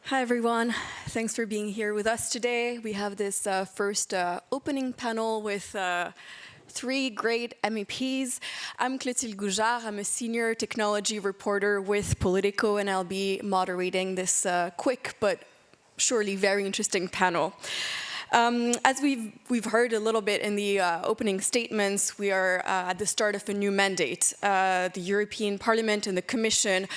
Hi everyone, thanks for being here with us today. We have this first opening panel with three great MEPs. I'm Clotilde Goujard, I'm a senior technology reporter with Politico, and I'll be moderating this quick but surely very interesting panel. As we've heard a little bit in the opening statements, we are at the start of a new mandate. The European Parliament and the Commission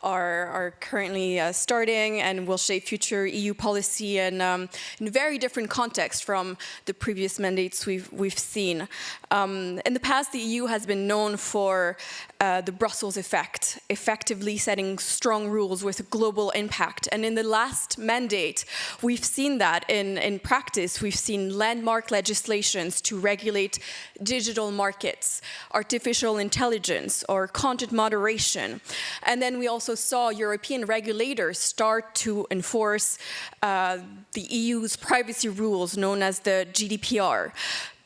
are currently starting and will shape future EU policy in very different contexts from the previous mandates we've seen. In the past, the EU has been known for the Brussels effect, effectively setting strong rules with global impact. And in the last mandate, we've seen that in practice. We've seen landmark legislations to regulate digital markets, artificial intelligence, or content moderation. And then we also saw European regulators start to enforce the EU's privacy rules, known as the GDPR.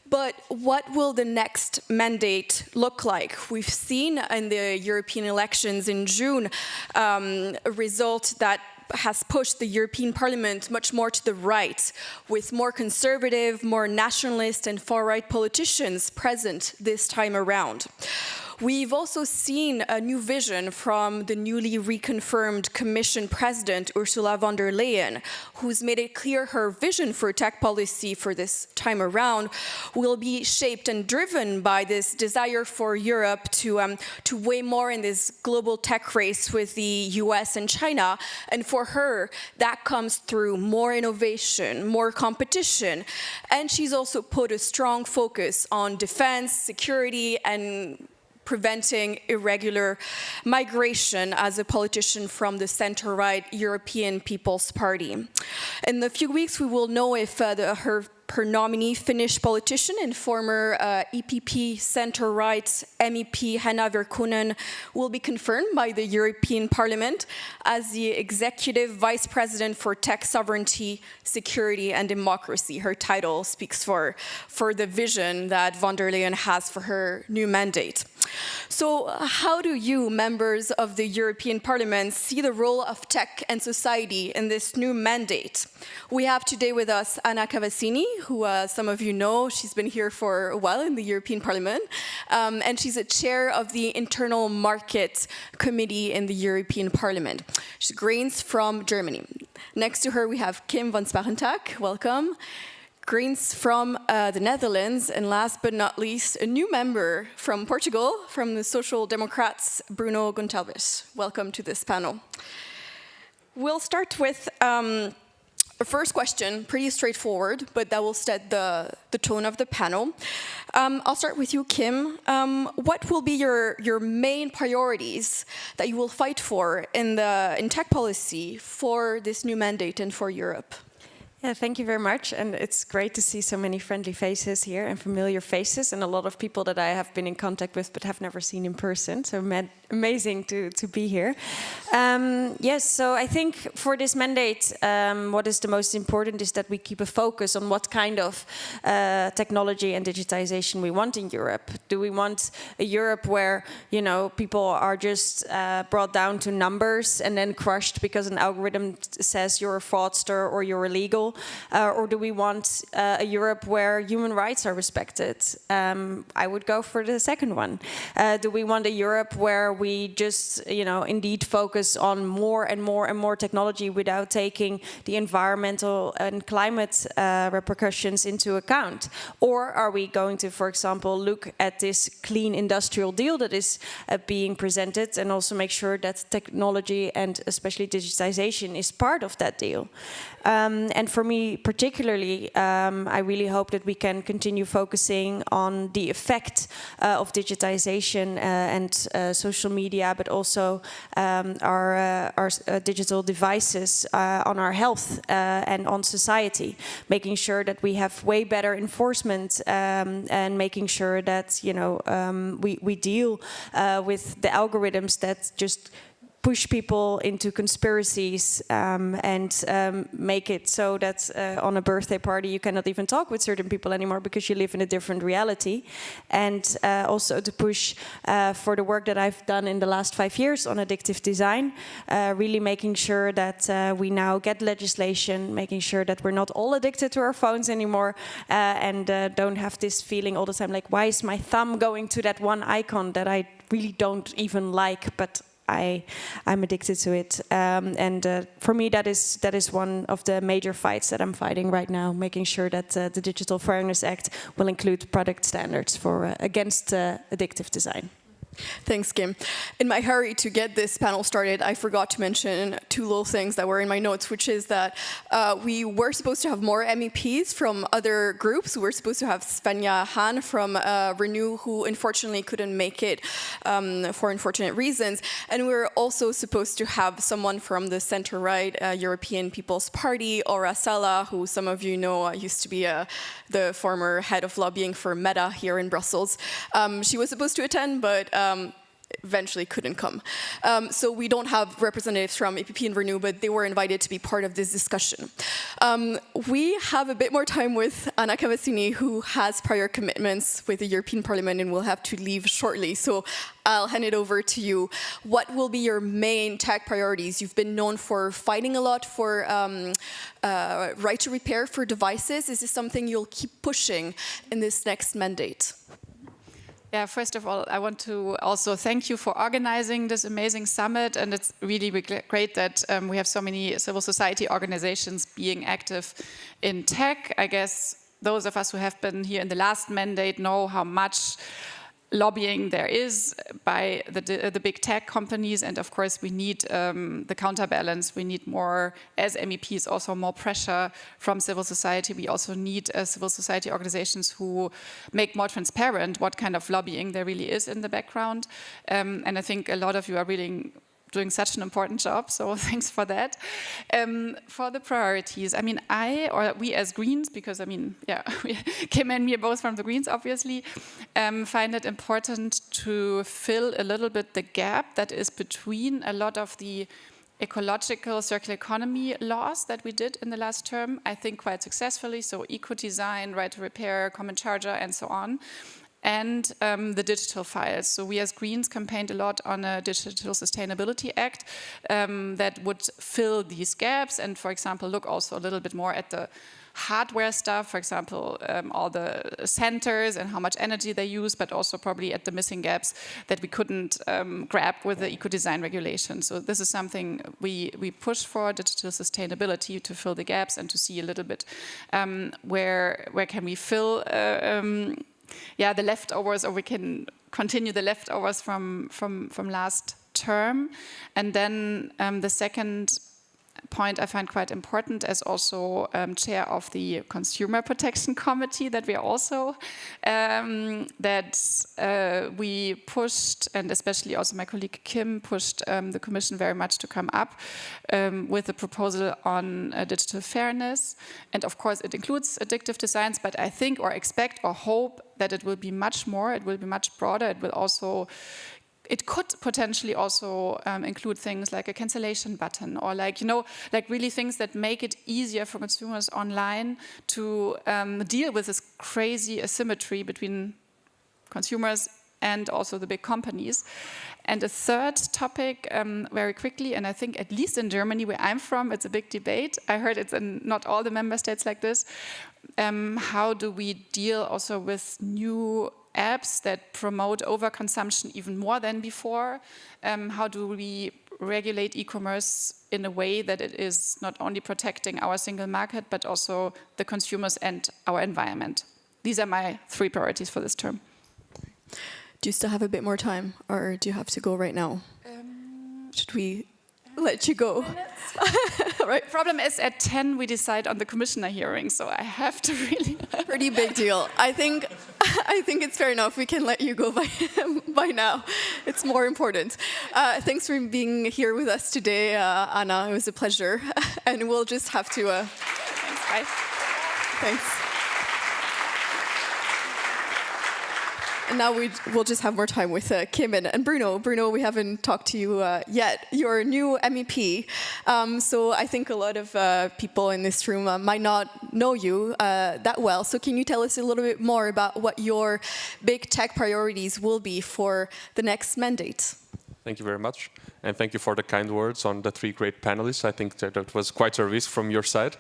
But what will the next mandate look like? We've seen in the European elections in June a result that has pushed the European Parliament much more to the right, with more conservative, more nationalist and far-right politicians present this time around. We've also seen a new vision from the newly reconfirmed Commission President, Ursula von der Leyen, who's made it clear her vision for tech policy for this time around will be shaped and driven by this desire for Europe to weigh more in this global tech race with the US and China. And for her, that comes through more innovation, more competition. And she's also put a strong focus on defense, security, and preventing irregular migration as a politician from the center-right European People's Party. In a few weeks, we will know if her nominee, Finnish politician and former EPP center-right MEP Hanna Virkkunen, will be confirmed by the European Parliament as the Executive Vice President for Tech Sovereignty, Security and Democracy. Her title speaks for the vision that von der Leyen has for her new mandate. So how do you, members of the European Parliament, see the role of tech and society in this new mandate? We have today with us Anna Cavazzini, who some of you know. She's been here for a while in the European Parliament, and she's a chair of the Internal Market Committee in the European Parliament. She's Greens from Germany. Next to her, we have Kim van Sparrentak. Welcome. Greens from the Netherlands, and last but not least, a new member from Portugal, from the Social Democrats, Bruno Gonçalves. Welcome to this panel. We'll start with a first question, pretty straightforward, but that will set the tone of the panel. I'll start with you, Kim. What will be your main priorities that you will fight for in tech policy for this new mandate and for Europe? Yeah, thank you very much. And it's great to see so many friendly faces here and familiar faces, and a lot of people that I have been in contact with but have never seen in person. So amazing to be here. Yes, so I think for this mandate, what is the most important is that we keep a focus on what kind of technology and digitization we want in Europe. Do we want a Europe where, you know, people are just brought down to numbers and then crushed because an algorithm says you're a fraudster or you're illegal? Or do we want a Europe where human rights are respected? I would go for the second one. Do we want a Europe where we just, you know, indeed focus on more and more and more technology without taking the environmental and climate repercussions into account? Or are we going to, for example, look at this clean industrial deal that is being presented and also make sure that technology and especially digitization is part of that deal? And for me particularly, I really hope that we can continue focusing on the effect of digitization and social media, but also our digital devices on our health and on society, making sure that we have way better enforcement and making sure that, you know, we deal with the algorithms that just push people into conspiracies and make it so that on a birthday party you cannot even talk with certain people anymore because you live in a different reality. And also to push for the work that I've done in the last 5 years on addictive design, really making sure that we now get legislation, making sure that we're not all addicted to our phones anymore and don't have this feeling all the time like, why is my thumb going to that one icon that I really don't even like, but I'm addicted to it, and for me that is one of the major fights that I'm fighting right now, making sure that the Digital Fairness Act will include product standards for against addictive design. Thanks, Kim. In my hurry to get this panel started, I forgot to mention 2 little things that were in my notes, which is that we were supposed to have more MEPs from other groups. We were supposed to have Svenja Han from Renew, who unfortunately couldn't make it for unfortunate reasons. And we were also supposed to have someone from the center-right European People's Party, Ora Sala, who some of you know used to be the former head of lobbying for Meta here in Brussels. She was supposed to attend, but eventually couldn't come. So we don't have representatives from EPP and Renew, but they were invited to be part of this discussion. We have a bit more time with Anna Cavazzini, who has prior commitments with the European Parliament and will have to leave shortly. So I'll hand it over to you. What will be your main tech priorities? You've been known for fighting a lot for right to repair for devices. Is this something you'll keep pushing in this next mandate? Yeah, first of all, I want to also thank you for organizing this amazing summit, and it's really great that we have so many civil society organizations being active in tech. I guess those of us who have been here in the last mandate know how much lobbying there is by the big tech companies, and of course we need the counterbalance. We need more, as MEPs, also more pressure from civil society. We also need civil society organizations who make more transparent what kind of lobbying there really is in the background. And I think a lot of you are really doing such an important job, so thanks for that. For the priorities, I mean, we as Greens, because I mean, yeah, Kim and me are both from the Greens, obviously, find it important to fill a little bit the gap that is between a lot of the ecological circular economy laws that we did in the last term, I think quite successfully, so eco-design, right to repair, common charger, and so on, and the digital files. So we as Greens campaigned a lot on a Digital Sustainability Act that would fill these gaps and, for example, look also a little bit more at the hardware stuff, for example, all the sensors and how much energy they use, but also probably at the missing gaps that we couldn't grab with the eco-design regulation. So this is something we push for, digital sustainability, to fill the gaps and to see a little bit where can we fill the leftovers, or we can continue the leftovers from last term. And then the second point I find quite important as also chair of the Consumer Protection Committee that we are also, we pushed, and especially also my colleague Kim pushed the Commission very much to come up with a proposal on digital fairness. And of course it includes addictive designs, but I think or expect or hope that it will be much more, it will be much broader. It could potentially also include things like a cancellation button, or like really things that make it easier for consumers online to deal with this crazy asymmetry between consumers and also the big companies. And a third topic, very quickly, and I think at least in Germany, where I'm from, it's a big debate. I heard it's in not all the member states like this. How do we deal also with new apps that promote overconsumption even more than before? How do we regulate e-commerce in a way that it is not only protecting our single market, but also the consumers and our environment? These are my 3 priorities for this term. Do you still have a bit more time, or do you have to go right now? Should we let you go? Right. The problem is at 10 we decide on the commissioner hearing, so I have to really... Pretty big deal. I think it's fair enough. We can let you go by now. It's more important. Thanks for being here with us today, Anna. It was a pleasure. And we'll just have to... Thanks, bye. Thanks. now we'll just have more time with Kim and Bruno. Bruno, we haven't talked to you yet. You're a new MEP, so I think a lot of people in this room might not know you that well. So can you tell us a little bit more about what your big tech priorities will be for the next mandate? Thank you very much. And thank you for the kind words on the three great panelists. I think that was quite a risk from your side,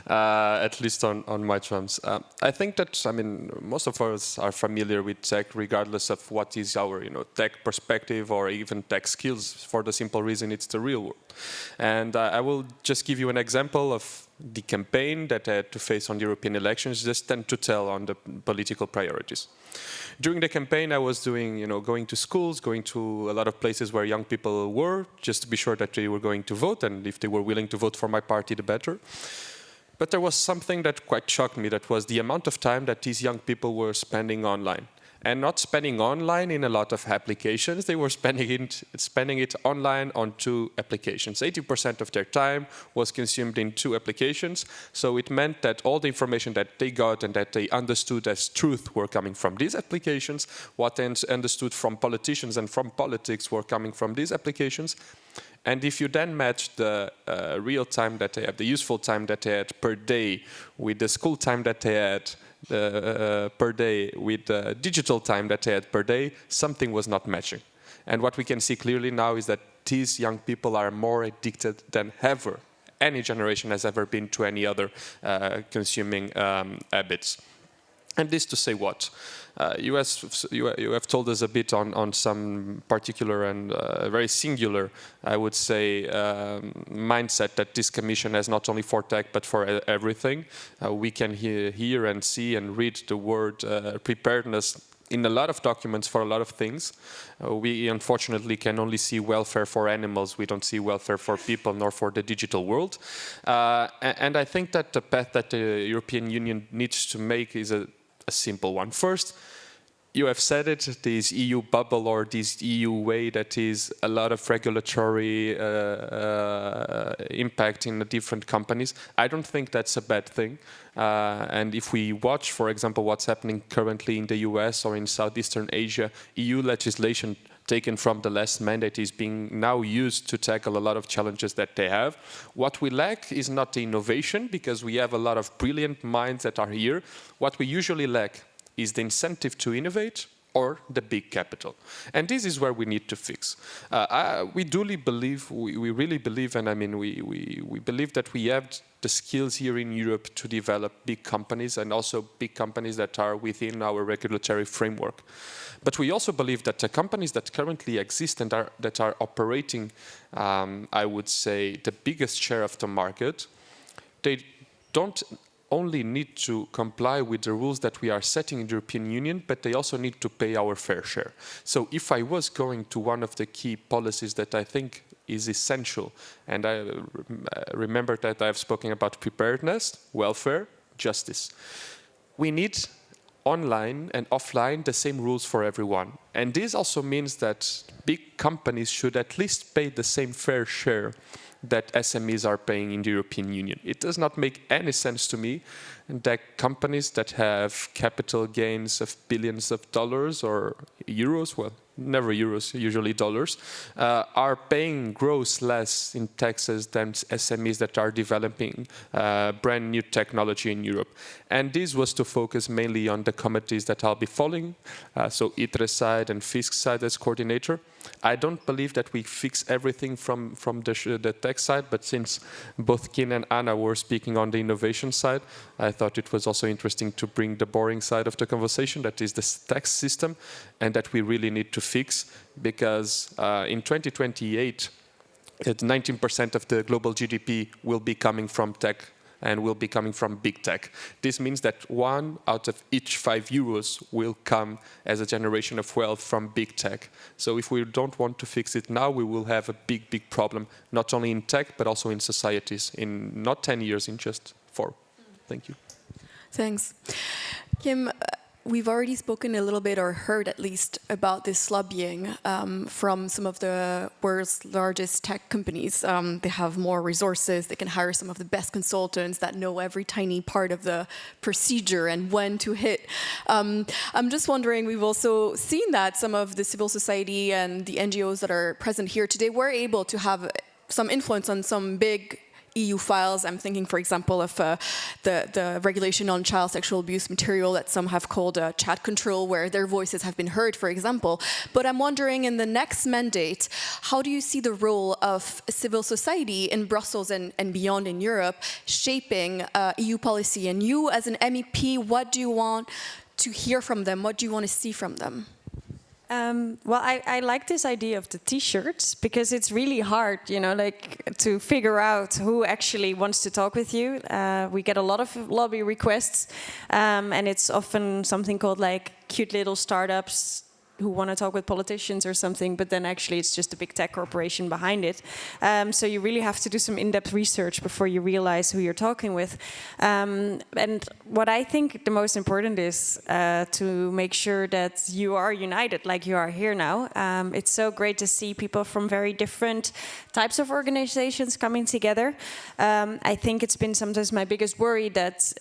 at least on my terms. I think that, most of us are familiar with tech, regardless of what is our, tech perspective or even tech skills, for the simple reason it's the real world. And I will just give you an example of the campaign that I had to face on the European elections, just tend to tell on the political priorities. During the campaign, I was doing, going to schools, going to a lot of places where young people were, just to be sure that they were going to vote, and if they were willing to vote for my party, the better. But there was something that quite shocked me, that was the amount of time that these young people were spending online. And not spending online in a lot of applications, they were spending it online on 2 applications. 80% of their time was consumed in 2 applications, so it meant that all the information that they got and that they understood as truth were coming from these applications, what they understood from politicians and from politics were coming from these applications. And if you then match the real time that they had, the useful time that they had per day with the school time that they had per day with the digital time that they had per day, something was not matching. And what we can see clearly now is that these young people are more addicted than ever any generation has ever been to any other consuming habits. And this to say what? You have told us a bit on some particular and very singular, I would say, mindset that this commission has not only for tech but for everything. We can hear and see and read the word preparedness in a lot of documents for a lot of things. We unfortunately can only see welfare for animals. We don't see welfare for people nor for the digital world. And I think that the path that the European Union needs to make is a simple one. First, you have said it, this EU bubble or this EU way that is a lot of regulatory impact in the different companies. I don't think that's a bad thing. And if we watch, for example, what's happening currently in the US or in Southeastern Asia, EU legislation taken from the last mandate is being now used to tackle a lot of challenges that they have. What we lack is not the innovation, because we have a lot of brilliant minds that are here. What we usually lack is the incentive to innovate or the big capital. And this is where we need to fix. We really believe, and I mean, we believe that we have the skills here in Europe to develop big companies, and also big companies that are within our regulatory framework. But we also believe that the companies that currently exist and that are operating, I would say, the biggest share of the market, they don't only need to comply with the rules that we are setting in the European Union, but they also need to pay our fair share. So if I was going to one of the key policies that I think is essential, and I remember that I've spoken about preparedness, welfare, justice. We need online and offline the same rules for everyone. And this also means that big companies should at least pay the same fair share that SMEs are paying in the European Union. It does not make any sense to me that companies that have capital gains of billions of dollars or euros, well, never euros, usually dollars, are paying gross less in taxes than SMEs that are developing brand new technology in Europe. And this was to focus mainly on the committees that I'll be following, so EDRi side and fiscal side as coordinator. I don't believe that we fix everything from the tech side, but since both Kim and Anna were speaking on the innovation side, I thought it was also interesting to bring the boring side of the conversation, that is the tax system, and that we really need to fix, because in 2028, 19% of the global GDP will be coming from tech and will be coming from big tech. This means that 1 out of each 5 euros will come as a generation of wealth from big tech. So if we don't want to fix it now, we will have a big, big problem, not only in tech, but also in societies, in not 10 years, in just 4. Thank you. Thanks. Kim, we've already spoken a little bit, or heard at least, about this lobbying from some of the world's largest tech companies. They have more resources, they can hire some of the best consultants that know every tiny part of the procedure and when to hit. I'm just wondering, we've also seen that some of the civil society and the NGOs that are present here today were able to have some influence on some big EU files. I'm thinking, for example, of the regulation on child sexual abuse material that some have called chat control, where their voices have been heard, for example. But I'm wondering, in the next mandate, how do you see the role of civil society in Brussels and beyond in Europe shaping EU policy? And you, as an MEP, what do you want to hear from them? What do you want to see from them? Well, I like this idea of the T-shirts, because it's really hard, you know, like to figure out who actually wants to talk with you. We get a lot of lobby requests, and it's often something called like cute little startups who want to talk with politicians or something, but then actually it's just a big tech corporation behind it. So you really have to do some in-depth research before you realize who you're talking with. And what I think the most important is to make sure that you are united, like you are here now. It's so great to see people from very different types of organizations coming together. I think it's been sometimes my biggest worry that,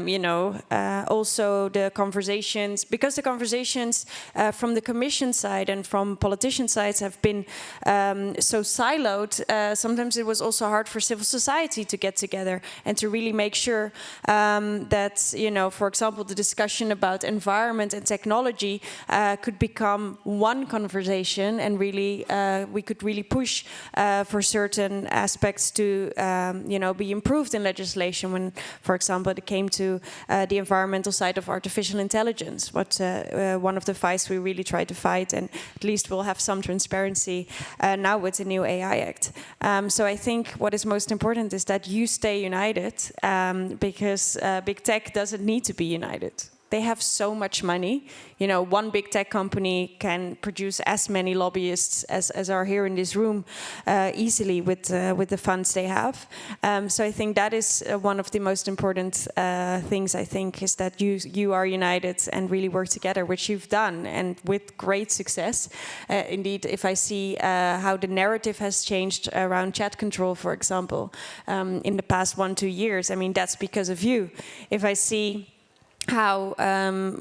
you know, also the conversations, because the conversations from the Commission side and from politician sides have been so siloed, sometimes it was also hard for civil society to get together and to really make sure that, you know, for example, the discussion about environment and technology could become one conversation, and really we could really push for certain aspects to, you know, be improved in legislation when, for example, it came to the environmental side of artificial intelligence, what one of the fights we really try to fight, and at least we'll have some transparency now with the new AI Act. So I think what is most important is that you stay united, because big tech doesn't need to be united. They have so much money. You know, one big tech company can produce as many lobbyists as are here in this room easily with the funds they have. So I think that is one of the most important things, I think, is that you are united and really work together, which you've done, and with great success. Indeed, if I see how the narrative has changed around chat control, for example, in the past 1-2 years, I mean, that's because of you. If I see how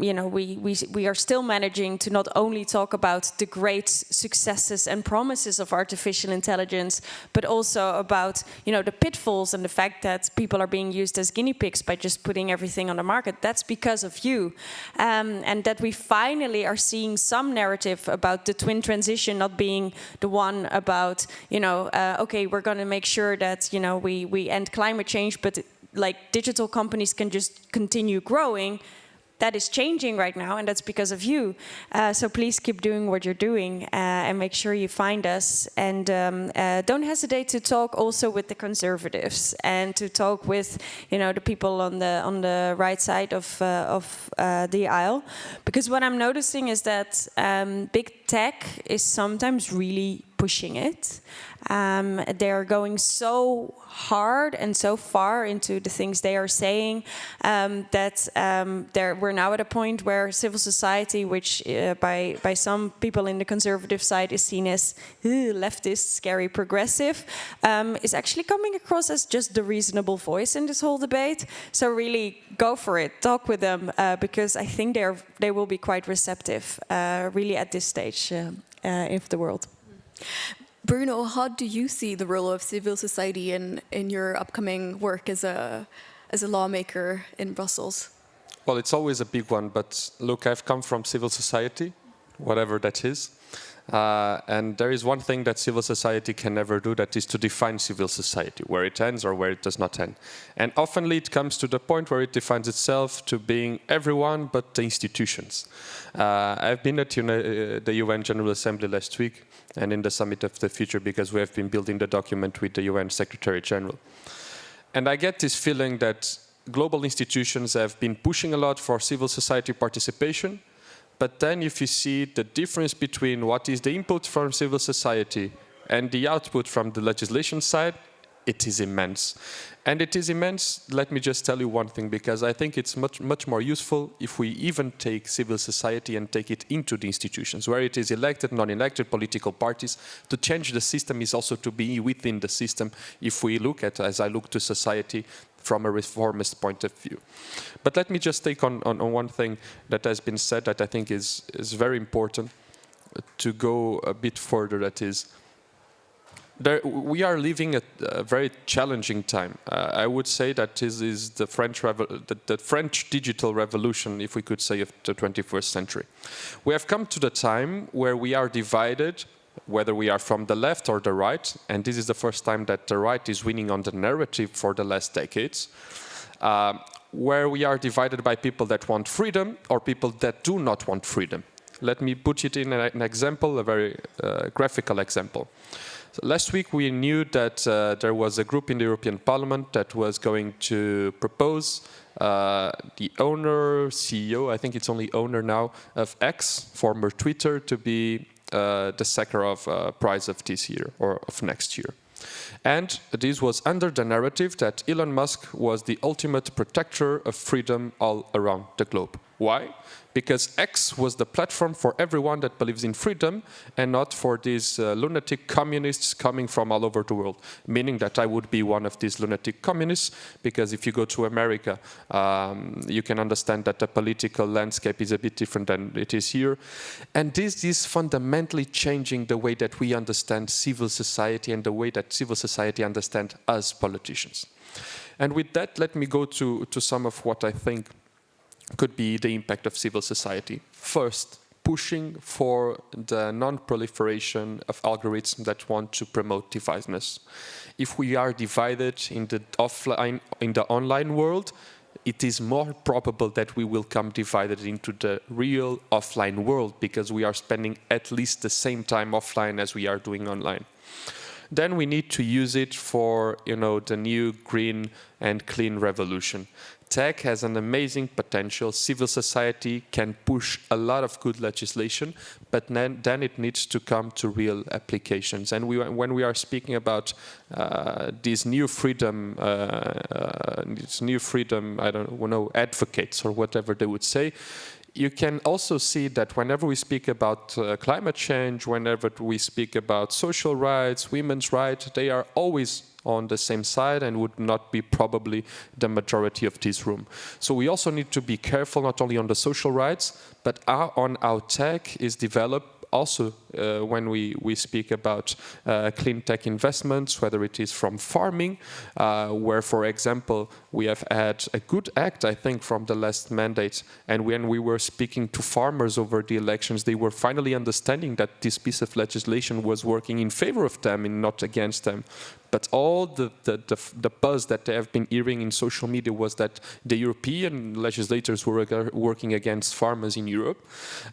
you know, we are still managing to not only talk about the great successes and promises of artificial intelligence, but also about, you know, the pitfalls and the fact that people are being used as guinea pigs by just putting everything on the market. That's because of you, and that we finally are seeing some narrative about the twin transition not being the one about, you know, okay, we're going to make sure that, you know, we end climate change, but like digital companies can just continue growing. That is changing right now, and that's because of you. So please keep doing what you're doing, and make sure you find us. And don't hesitate to talk also with the conservatives, and to talk with, you know, the people on the right side of the aisle. Because what I'm noticing is that big tech is sometimes really pushing it. They're going so hard and so far into the things they are saying that we're now at a point where civil society, which by some people in the conservative side is seen as leftist, scary, progressive, is actually coming across as just the reasonable voice in this whole debate. So really go for it, talk with them, because I think they will be quite receptive, really at this stage of the world. Bruno, how do you see the role of civil society in your upcoming work as a lawmaker in Brussels? Well, it's always a big one, but look, I've come from civil society, whatever that is. And there is one thing that civil society can never do, that is to define civil society, where it ends or where it does not end. And oftenly it comes to the point where it defines itself to being everyone but the institutions. I've been at the UN General Assembly last week and in the Summit of the Future, because we have been building the document with the UN Secretary General. And I get this feeling that global institutions have been pushing a lot for civil society participation. But then if you see the difference between what is the input from civil society and the output from the legislation side, it is immense. And it is immense, let me just tell you one thing, because I think it's much more useful if we even take civil society and take it into the institutions, where it is elected, non-elected political parties. To change the system is also to be within the system, if we look at, as I look to society, from a reformist point of view. But let me just take on one thing that has been said that I think is very important to go a bit further, that is, we are living at a very challenging time. I would say that this is the French digital revolution, if we could say, of the 21st century. We have come to the time where we are divided, whether we are from the left or the right, and this is the first time that the right is winning on the narrative for the last decades, where we are divided by people that want freedom or people that do not want freedom. Let me put it in an example, a very graphical example. So last week we knew that there was a group in the European Parliament that was going to propose the owner, CEO, I think it's only owner now, of X, former Twitter, to be the Sakharov Prize of this year or of next year. And this was under the narrative that Elon Musk was the ultimate protector of freedom all around the globe. Why? Because X was the platform for everyone that believes in freedom and not for these lunatic communists coming from all over the world. Meaning that I would be one of these lunatic communists, because if you go to America, you can understand that the political landscape is a bit different than it is here. And this is fundamentally changing the way that we understand civil society and the way that civil society understands us politicians. And with that, let me go to some of what I think could be the impact of civil society. First, pushing for the non-proliferation of algorithms that want to promote divisiveness. If we are divided in the online world, it is more probable that we will come divided into the real offline world, because we are spending at least the same time offline as we are doing online. Then we need to use it for, the new green and clean revolution. Tech has an amazing potential. Civil society can push a lot of good legislation, but then it needs to come to real applications. And when we are speaking about these new freedom, I don't know, advocates or whatever they would say, you can also see that whenever we speak about climate change, whenever we speak about social rights, women's rights, they are always on the same side and would not be probably the majority of this room. So we also need to be careful not only on the social rights, but on how tech is developed. Also, when we speak about clean tech investments, whether it is from farming, where, for example, we have had a good act, I think, from the last mandate. And when we were speaking to farmers over the elections, they were finally understanding that this piece of legislation was working in favor of them and not against them. But all the buzz that they have been hearing in social media was that the European legislators were working against farmers in Europe.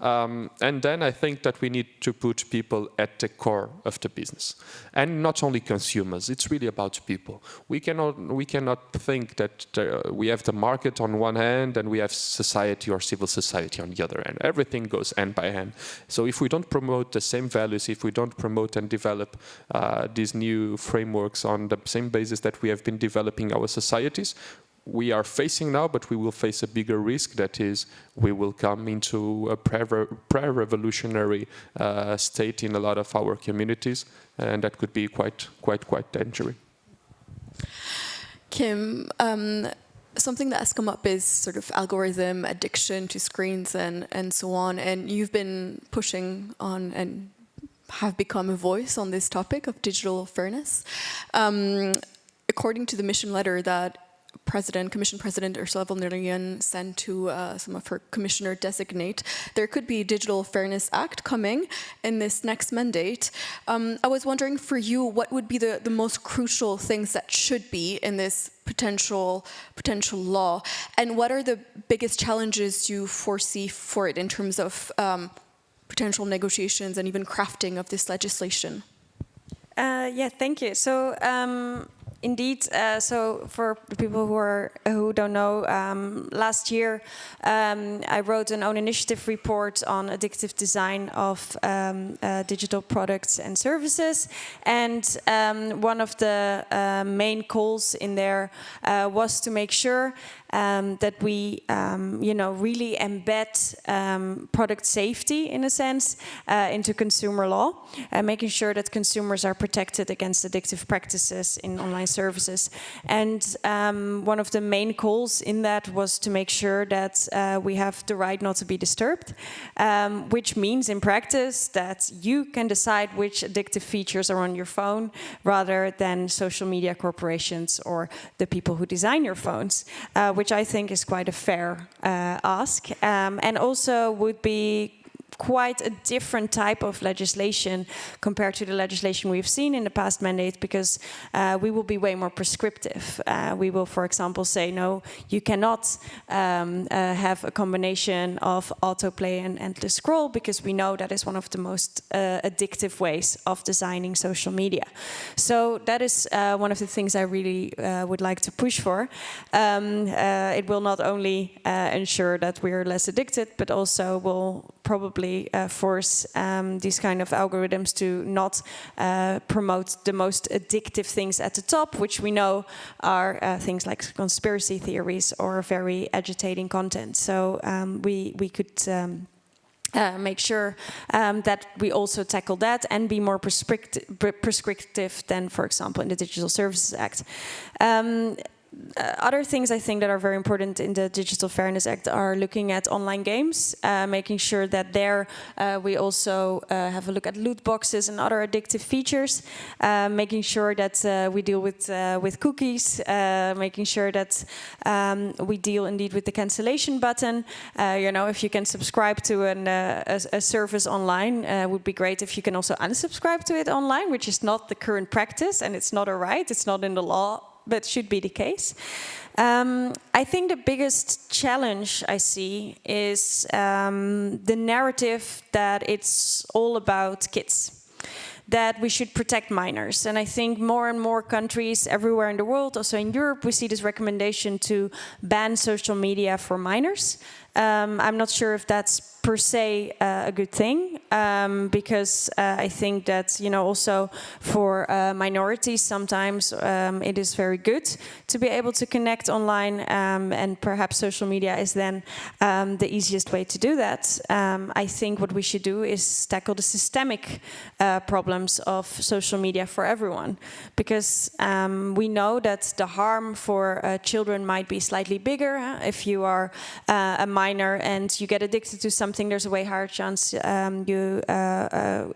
And then I think that we need to put people at the core of the business. And not only consumers, it's really about people. We cannot think that we have the market on one hand and we have society or civil society on the other hand. Everything goes hand by hand. So if we don't promote the same values, if we don't promote and develop these new frameworks on the same basis that we have been developing our societies, we are facing now, but we will face a bigger risk, that is, we will come into a pre-revolutionary state in a lot of our communities, and that could be quite dangerous. Kim, something that has come up is sort of algorithm addiction to screens and so on, and you've been pushing on and have become a voice on this topic of digital fairness. According to the mission letter that Commission President Ursula von der Leyen sent to some of her commissioner designate, there could be a Digital Fairness Act coming in this next mandate. I was wondering for you, what would be the most crucial things that should be in this potential law, and what are the biggest challenges you foresee for it in terms of potential negotiations and even crafting of this legislation? Yeah, thank you. So Indeed. So for the people who don't know, last year I wrote an own initiative report on addictive design of digital products and services, and one of the main calls in there was to make sure that we, really embed product safety, in a sense, into consumer law, making sure that consumers are protected against addictive practices in online services. And one of the main calls in that was to make sure that we have the right not to be disturbed, which means in practice that you can decide which addictive features are on your phone rather than social media corporations or the people who design your phones, which I think is quite a fair ask, and also would be quite a different type of legislation compared to the legislation we've seen in the past mandate, because we will be way more prescriptive. We will, for example, say, no, you cannot have a combination of autoplay and endless scroll, because we know that is one of the most addictive ways of designing social media. So that is one of the things I really would like to push for. It will not only ensure that we're less addicted, but also will probably force these kind of algorithms to not promote the most addictive things at the top, which we know are things like conspiracy theories or very agitating content. So we could make sure that we also tackle that and be more prescriptive than, for example, in the Digital Services Act. Other things I think that are very important in the Digital Fairness Act are looking at online games, making sure that there we also have a look at loot boxes and other addictive features, making sure that we deal with cookies, making sure that we deal indeed with the cancellation button. If you can subscribe to a service online, it would be great if you can also unsubscribe to it online, which is not the current practice, and it's not a right, it's not in the law, but should be the case. I think the biggest challenge I see is the narrative that it's all about kids, that we should protect minors. And I think more and more countries everywhere in the world, also in Europe, we see this recommendation to ban social media for minors. I'm not sure if that's per se a good thing, because I think that, also for minorities sometimes it is very good to be able to connect online, and perhaps social media is then the easiest way to do that. I think what we should do is tackle the systemic problems of social media for everyone, because we know that the harm for children might be slightly bigger. If you are a minor and you get addicted to something, there's a way higher chance you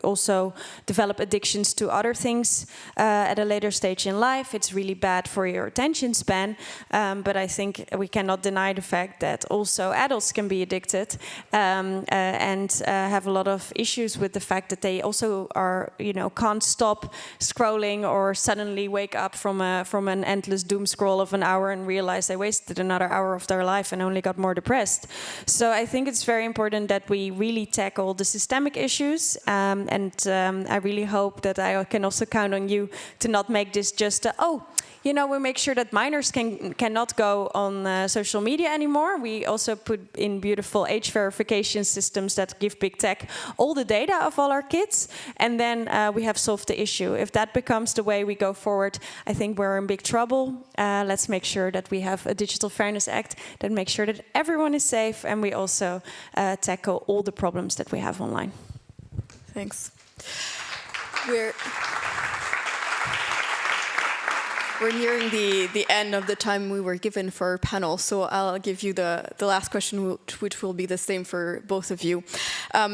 also develop addictions to other things at a later stage in life. It's really bad for your attention span, but I think we cannot deny the fact that also adults can be addicted and have a lot of issues with the fact that they also are, can't stop scrolling or suddenly wake up from an endless doom scroll of an hour and realize they wasted another hour of their life and only got more depressed. So I think it's very important that we really tackle the systemic issues, and I really hope that I can also count on you to not make this just we make sure that minors cannot go on social media anymore. We also put in beautiful age verification systems that give big tech all the data of all our kids, and then we have solved the issue. If that becomes the way we go forward, I think we're in big trouble. Let's make sure that we have a Digital Fairness Act that makes sure that everyone is safe, and we also tackle all the problems that we have online. Thanks. We're nearing the end of the time we were given for our panel, so I'll give you the last question, which will be the same for both of you.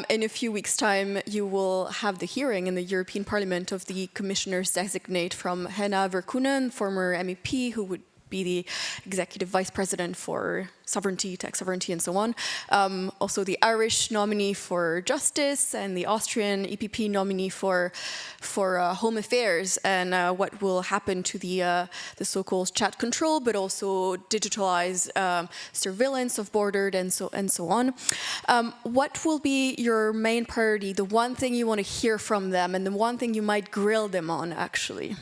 In a few weeks' time, you will have the hearing in the European Parliament of the commissioners designate from Henna Virkkunen, former MEP, who would be the executive vice president for sovereignty, tech sovereignty, and so on. Also the Irish nominee for justice and the Austrian EPP nominee for home affairs, and what will happen to the so-called chat control, but also digitalized surveillance of borders and so on. What will be your main priority, the one thing you want to hear from them, and the one thing you might grill them on, actually?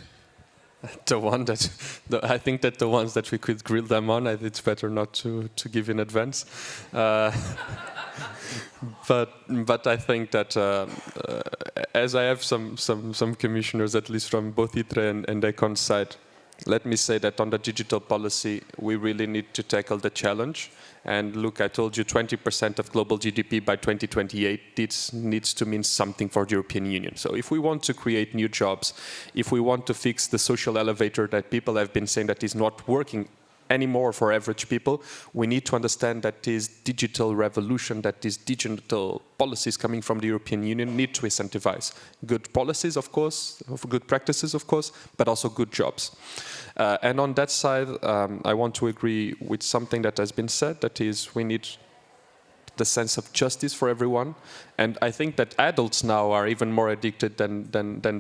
I think that the ones that we could grill them on, it's better not to give in advance. But I think that as I have some commissioners, at least from both EDRi and Econ side, let me say that on the digital policy, we really need to tackle the challenge. And look, I told you 20% of global GDP by 2028, this needs to mean something for the European Union. So if we want to create new jobs, if we want to fix the social elevator that people have been saying that is not working anymore for average people, we need to understand that this digital revolution, that these digital policies coming from the European Union need to incentivize good policies, of course, good practices, of course, but also good jobs. And on that side, I want to agree with something that has been said, that is, we need the sense of justice for everyone. And I think that adults now are even more addicted than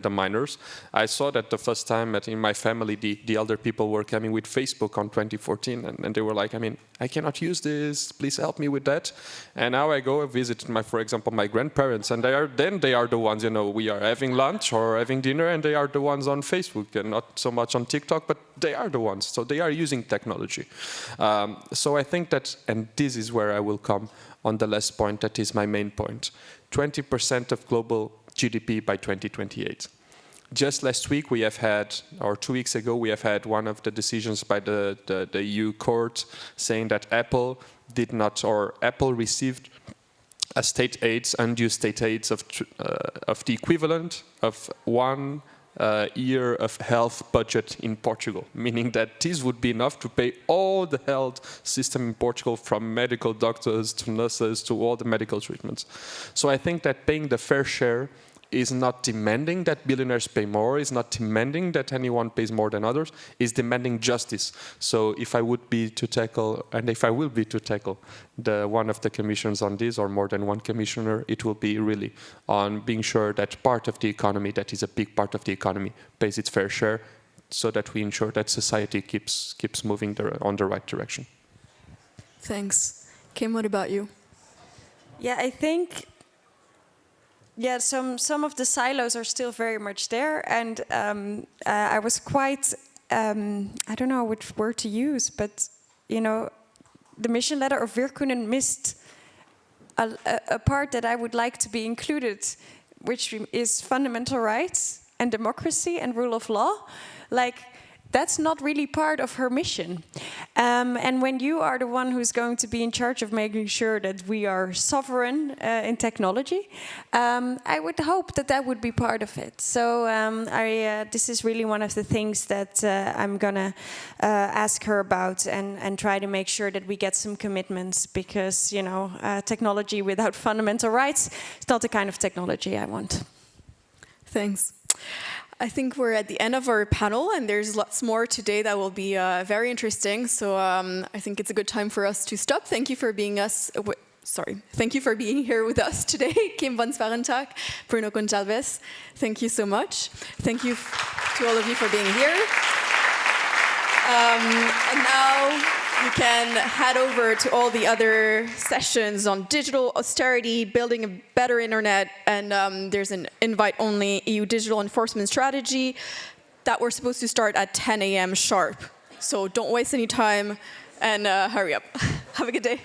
the minors. I saw that the first time in my family, the elder people were coming with Facebook on 2014, and they were like, I mean, I cannot use this, please help me with that. And now I go and visit, for example, my grandparents, and they are the ones, we are having lunch or having dinner, and they are the ones on Facebook, and not so much on TikTok, but they are the ones. So they are using technology. So I think that, and this is where I will come on the last point, that is my main point. 20% of global GDP by 2028. Just last week we have had, or 2 weeks ago, we have had one of the decisions by the EU court saying that Apple did not, or Apple received a state aids, undue state aids of the equivalent of 1 year of health budget in Portugal, meaning that this would be enough to pay all the health system in Portugal, from medical doctors to nurses to all the medical treatments. So I think that paying the fair share is not demanding that billionaires pay more, is not demanding that anyone pays more than others, is demanding justice. So if I would be to tackle, and if I will be to tackle one of the commissions on this, or more than one commissioner, it will be really on being sure that part of the economy, that is a big part of the economy, pays its fair share, so that we ensure that society keeps moving on the right direction. Thanks. Kim, what about you? Yeah, I think some of the silos are still very much there, and I was quite, I don't know which word to use, but the mission letter of Virkunen missed a part that I would like to be included, which is fundamental rights and democracy and rule of law. That's not really part of her mission. And when you are the one who's going to be in charge of making sure that we are sovereign in technology, I would hope that would be part of it. So this is really one of the things that I'm gonna ask her about, and try to make sure that we get some commitments, because technology without fundamental rights is not the kind of technology I want. Thanks. I think we're at the end of our panel, and there's lots more today that will be very interesting. So I think it's a good time for us to stop. Thank you for being Thank you for being here with us today, Kim van Sparrentak, Bruno Gonçalves. Thank you so much. Thank you to all of you for being here. And now you can head over to all the other sessions on digital austerity, building a better internet, and there's an invite-only EU digital enforcement strategy that we're supposed to start at 10 a.m. sharp. So don't waste any time, and hurry up. Have a good day.